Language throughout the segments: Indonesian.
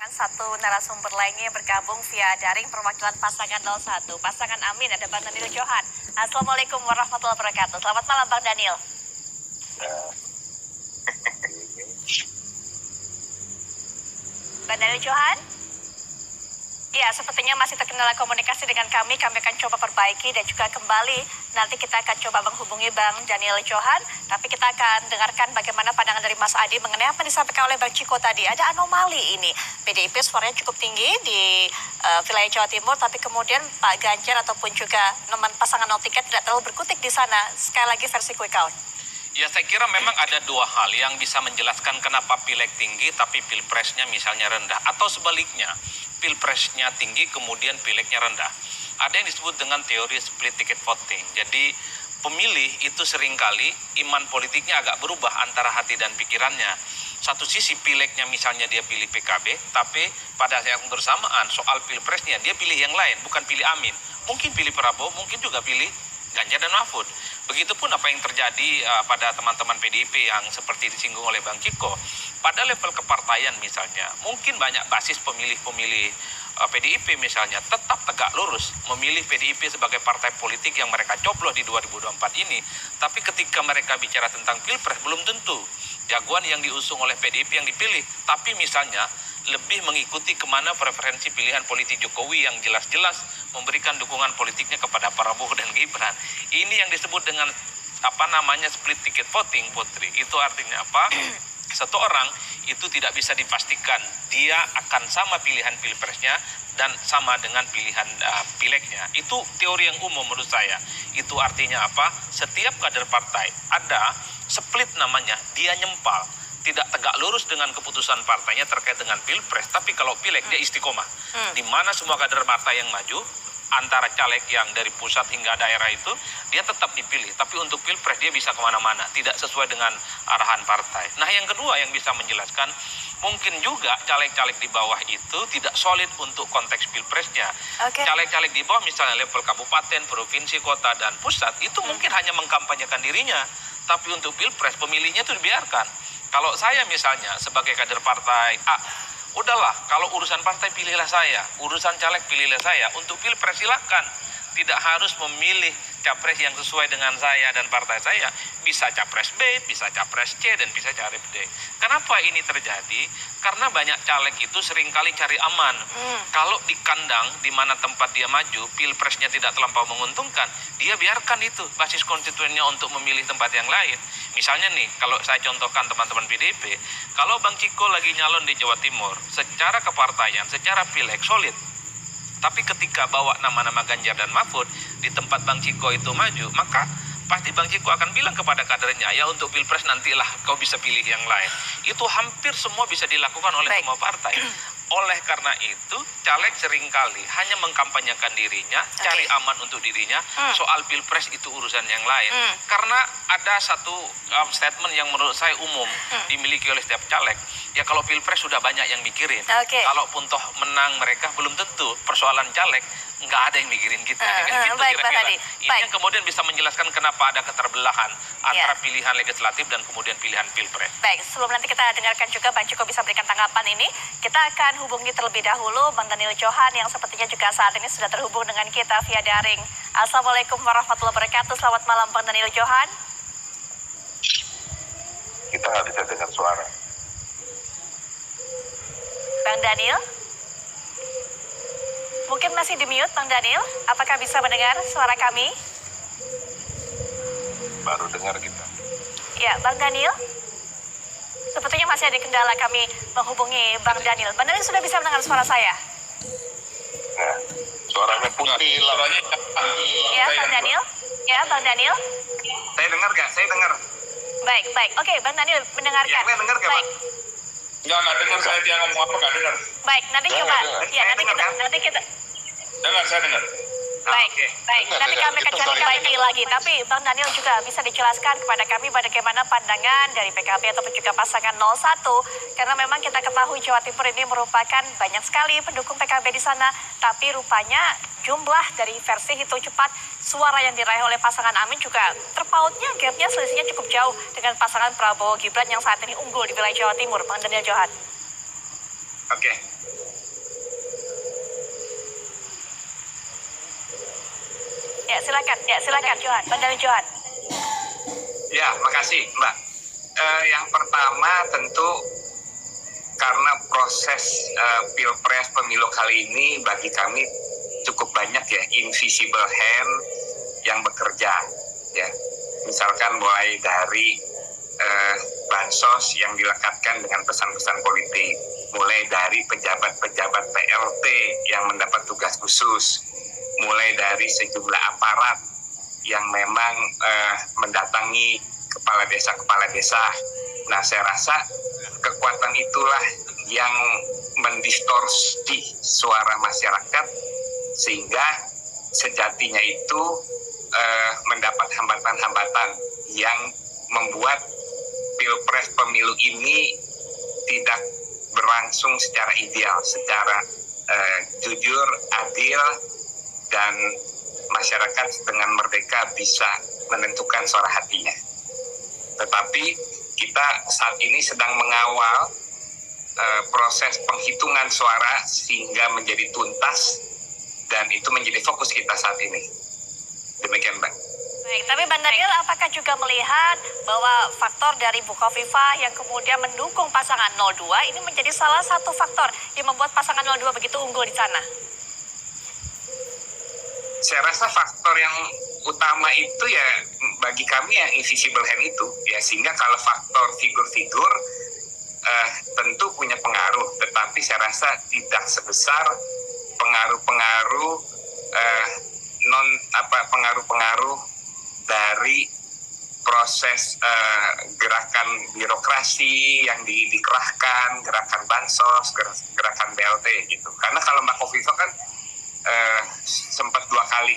Satu narasumber lainnya yang bergabung via daring perwakilan pasangan 01. Pasangan Amin, ada Bang Daniel Johan. Assalamualaikum warahmatullahi wabarakatuh. Selamat malam Bang Daniel. Bang Daniel Johan? Ya, sepertinya masih terkendala komunikasi dengan kami. Kami akan coba perbaiki dan juga kembali. Nanti kita akan coba menghubungi Bang Daniel Johan. Tapi kita akan dengarkan bagaimana pandangan dari Mas Adi mengenai apa yang disampaikan oleh Bang Ciko tadi. Ada anomali ini. PDIP suaranya cukup tinggi di wilayah Jawa Timur. Tapi kemudian Pak Ganjar ataupun juga teman pasangan 03 tidak terlalu berkutik di sana. Sekali lagi versi quick count. Ya, saya kira memang ada dua hal yang bisa menjelaskan kenapa pileg tinggi tapi pilpresnya misalnya rendah. Atau sebaliknya, pilpresnya tinggi kemudian pilegnya rendah. Ada yang disebut dengan teori split ticket voting. Jadi pemilih itu seringkali iman politiknya agak berubah antara hati dan pikirannya. Satu sisi pilegnya misalnya dia pilih PKB, tapi pada saat yang bersamaan soal pilpresnya dia pilih yang lain, bukan pilih Amin. Mungkin pilih Prabowo, mungkin juga pilih Ganjar dan Mahfud. Begitupun apa yang terjadi pada teman-teman PDIP yang seperti disinggung oleh Bang Ciko. Pada level kepartaian misalnya, mungkin banyak basis pemilih-pemilih PDIP misalnya tetap tegak lurus memilih PDIP sebagai partai politik yang mereka coblos di 2024 ini. Tapi ketika mereka bicara tentang pilpres, belum tentu jagoan yang diusung oleh PDIP yang dipilih. Tapi misalnya lebih mengikuti kemana preferensi pilihan politik Jokowi yang jelas-jelas memberikan dukungan politiknya kepada Prabowo dan Gibran. Ini yang disebut dengan split ticket voting, Putri. Itu artinya apa? Satu orang itu tidak bisa dipastikan dia akan sama pilihan pilpresnya dan sama dengan pilihan pilegnya. Itu teori yang umum menurut saya. Itu artinya apa? Setiap kader partai ada split namanya, dia nyempal. Tidak tegak lurus dengan keputusan partainya terkait dengan pilpres, tapi kalau pileg dia istiqomah. Di mana semua kader partai yang maju, antara caleg yang dari pusat hingga daerah itu, dia tetap dipilih. Tapi untuk pilpres dia bisa kemana-mana, tidak sesuai dengan arahan partai. Nah, yang kedua yang bisa menjelaskan, mungkin juga caleg-caleg di bawah itu tidak solid untuk konteks pilpresnya. Caleg-caleg di bawah misalnya level kabupaten, provinsi, kota, dan pusat, itu mungkin hanya mengkampanyekan dirinya. Tapi untuk pilpres, pemilihnya itu dibiarkan. Kalau saya misalnya sebagai kader partai A, udahlah kalau urusan partai pilihlah saya, urusan caleg pilihlah saya, untuk pilpres silakan. Tidak harus memilih capres yang sesuai dengan saya dan partai saya. Bisa capres B, bisa capres C, dan bisa capres D. Kenapa ini terjadi? Karena banyak caleg itu seringkali cari aman. Kalau di kandang, di mana tempat dia maju, pilpresnya tidak terlampau menguntungkan, dia biarkan itu basis konstituennya untuk memilih tempat yang lain. Misalnya nih, kalau saya contohkan teman-teman PDIP, kalau Bang Ciko lagi nyalon di Jawa Timur, secara kepartaian, secara pileg solid, tapi ketika bawa nama-nama Ganjar dan Mahfud di tempat Bang Ciko itu maju, maka pasti Bang Ciko akan bilang kepada kadernya, ya untuk pilpres nantilah kau bisa pilih yang lain. Itu hampir semua bisa dilakukan oleh semua partai. Oleh karena itu, caleg seringkali hanya mengkampanyekan dirinya, cari aman untuk dirinya, soal pilpres itu urusan yang lain. Karena ada satu statement yang menurut saya umum dimiliki oleh setiap caleg. Ya kalau pilpres sudah banyak yang mikirin. Kalaupun toh menang mereka, belum tentu persoalan caleg nggak ada yang mikirin kita. Gitu baik, Pak Hadi. Ini yang kemudian bisa menjelaskan kenapa ada keterbelahan antara pilihan legislatif dan kemudian pilihan pilpres. Baik, sebelum nanti kita dengarkan juga Bang Ciko bisa berikan tanggapan ini, kita akan hubungi terlebih dahulu Bang Daniel Johan yang sepertinya juga saat ini sudah terhubung dengan kita via daring. Assalamualaikum warahmatullahi wabarakatuh. Selamat malam Bang Daniel Johan. Kita nggak bisa dengar suara. Bang Daniel? Mungkin masih di mute Bang Daniel. Apakah bisa mendengar suara kami? Baru dengar kita. Ya, Bang Daniel? Sepertinya masih ada kendala kami menghubungi Bang Daniel. Bang Daniel sudah bisa mendengar suara saya? Nah, suaranya putih lah. Ya, Bang Daniel? Ya, Bang Daniel? Saya dengar nggak? Saya dengar. Baik, baik. Oke, Bang Daniel mendengarkan. Yang lain dengar nggak, baik. Pak? Nggak dengar saya dia ngomong apa, nggak dengar. Baik, nanti Saya coba. nggak dengar. Ya, Saya nanti dengar, kita, kan? nanti kita. Dengar, saya dengar. Baik, baik. Dengar, Nanti dengar. kami akan Itu coba sorry. perbaiki lagi. Tapi Bang Daniel juga bisa dijelaskan kepada kami bagaimana pandangan dari PKB ataupun juga pasangan 01. Karena memang kita ketahui Jawa Timur ini merupakan banyak sekali pendukung PKB di sana. Tapi rupanya jumlah dari versi hitung cepat suara yang diraih oleh pasangan Amin juga terpautnya gapnya selisihnya cukup jauh dengan pasangan Prabowo Gibran yang saat ini unggul di wilayah Jawa Timur. Bang Daniel Johan. Oke. Ya, silakan Johan. Bandar Johan. Ya, makasih Mbak. Yang pertama tentu karena proses pilpres pemilu kali ini bagi kami cukup banyak ya invisible hand yang bekerja ya. Misalkan mulai dari bansos yang dilekatkan dengan pesan-pesan politik, mulai dari pejabat-pejabat PLT yang mendapat tugas khusus, mulai dari sejumlah aparat yang memang mendatangi kepala desa. Nah, saya rasa kekuatan itulah yang mendistorsi suara masyarakat sehingga sejatinya itu mendapat hambatan-hambatan yang membuat pilpres pemilu ini tidak berlangsung secara ideal, secara jujur, adil, dan masyarakat dengan merdeka bisa menentukan suara hatinya. Tetapi kita saat ini sedang mengawal proses penghitungan suara sehingga menjadi tuntas dan itu menjadi fokus kita saat ini. Demikian, Mbak. Baik, tapi Bang Daniel apakah juga melihat bahwa faktor dari Bukovifa yang kemudian mendukung pasangan 02 ini menjadi salah satu faktor yang membuat pasangan 02 begitu unggul di sana? Saya rasa faktor yang utama itu ya bagi kami yang invisible hand itu ya, sehingga kalau faktor figur-figur tentu punya pengaruh, tetapi saya rasa tidak sebesar pengaruh-pengaruh pengaruh-pengaruh dari proses gerakan birokrasi yang dikerahkan, gerakan bansos, gerakan BLT gitu. Karena kalau Mbak Kofifa kan sempat 2 kali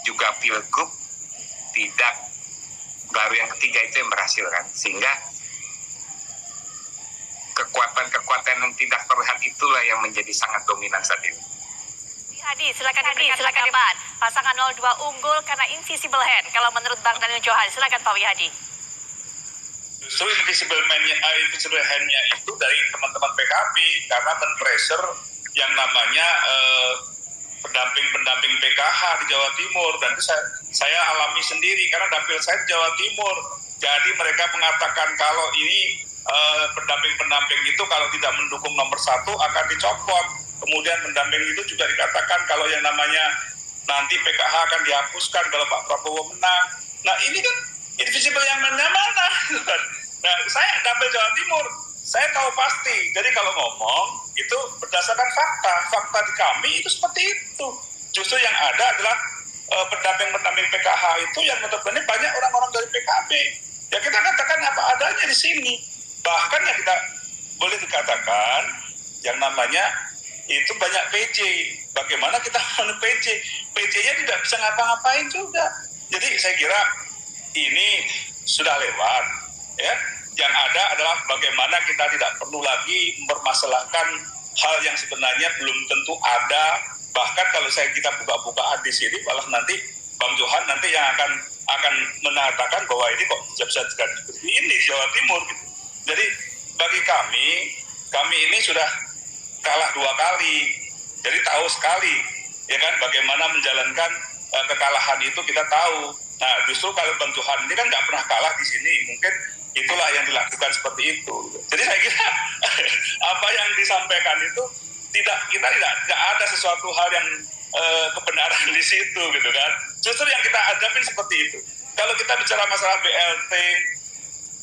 juga pilgub, tidak, baru yang ketiga itu yang berhasil kan, sehingga kekuatan-kekuatan yang tidak terlihat itulah yang menjadi sangat dominan saat ini. Hadi, silakan pendapat. Pasangan 02 unggul karena invisible hand. Kalau menurut Bang Daniel Johan, silakan Pak Wihadi. Justru invisible hand-nya itu dari teman-teman PKB karena men-pressure yang namanya pendamping PKH di Jawa Timur, dan itu saya alami sendiri karena dapil saya di Jawa Timur. Jadi mereka mengatakan kalau ini pendamping itu kalau tidak mendukung nomor 1 akan dicopot. Kemudian pendamping itu juga dikatakan kalau yang namanya nanti PKH akan dihapuskan kalau Pak Prabowo menang. Nah ini kan invisible yang mana? Nah saya dapil Jawa Timur, saya tahu pasti. Jadi kalau ngomong itu berdasarkan fakta di kami itu seperti itu. Justru yang ada adalah pendamping PKH itu yang notabene banyak orang-orang dari PKB. Ya kita katakan apa adanya di sini. Bahkan yang kita boleh dikatakan yang namanya itu banyak PJ. Bagaimana kita PJ? PJ-nya tidak bisa ngapa-ngapain juga. Jadi saya kira ini sudah lewat. Ya, yang ada adalah bagaimana kita tidak perlu lagi mempermasalahkan hal yang sebenarnya belum tentu ada. Bahkan kalau kita buka-bukaan di sini, malah nanti Bang Johan nanti yang akan mengatakan bahwa ini kok bisa seperti ini di Jawa Timur. Gitu. Jadi bagi kami ini sudah kalah 2 kali, jadi tahu sekali, ya kan, bagaimana menjalankan kekalahan itu kita tahu. Nah, justru kalau Bang Johan ini kan nggak pernah kalah di sini, mungkin itulah yang dilakukan seperti itu. Jadi saya kira apa yang disampaikan itu tidak ada sesuatu hal yang kebenaran di situ, gitu kan. Justru yang kita hadapin seperti itu. Kalau kita bicara masalah BLT,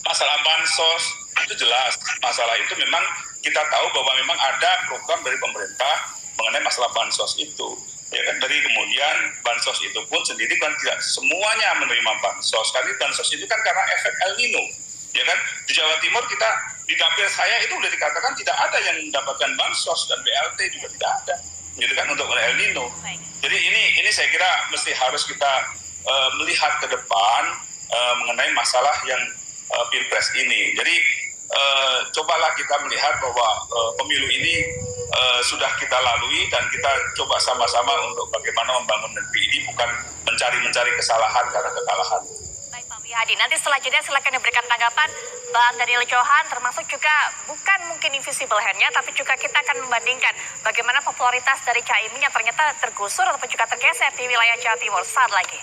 masalah bansos, itu jelas masalah itu memang kita tahu bahwa memang ada program dari pemerintah mengenai masalah bansos itu, ya kan. Dari kemudian bansos itu pun sendiri kan tidak semuanya menerima bansos, karena bansos itu kan karena efek El Nino, ya kan. Di Jawa Timur kita di dapil saya itu sudah dikatakan tidak ada yang mendapatkan bansos dan BLT juga tidak ada, gitu kan, untuk El Nino. Jadi ini saya kira mesti harus kita melihat ke depan mengenai masalah yang pilpres ini. Jadi cobalah kita melihat bahwa pemilu ini sudah kita lalui dan kita coba sama-sama untuk bagaimana membangun negeri ini, bukan mencari kesalahan karena kekalahan. Baik Pak Ya, Hadi, nanti setelah jeda silakan diberikan tanggapan Bang Daniel Johan, termasuk juga bukan mungkin invisible hand-nya, tapi juga kita akan membandingkan bagaimana popularitas dari Caimin yang ternyata tergusur ataupun juga tergeser di wilayah Jawa Timur. Saat lagi.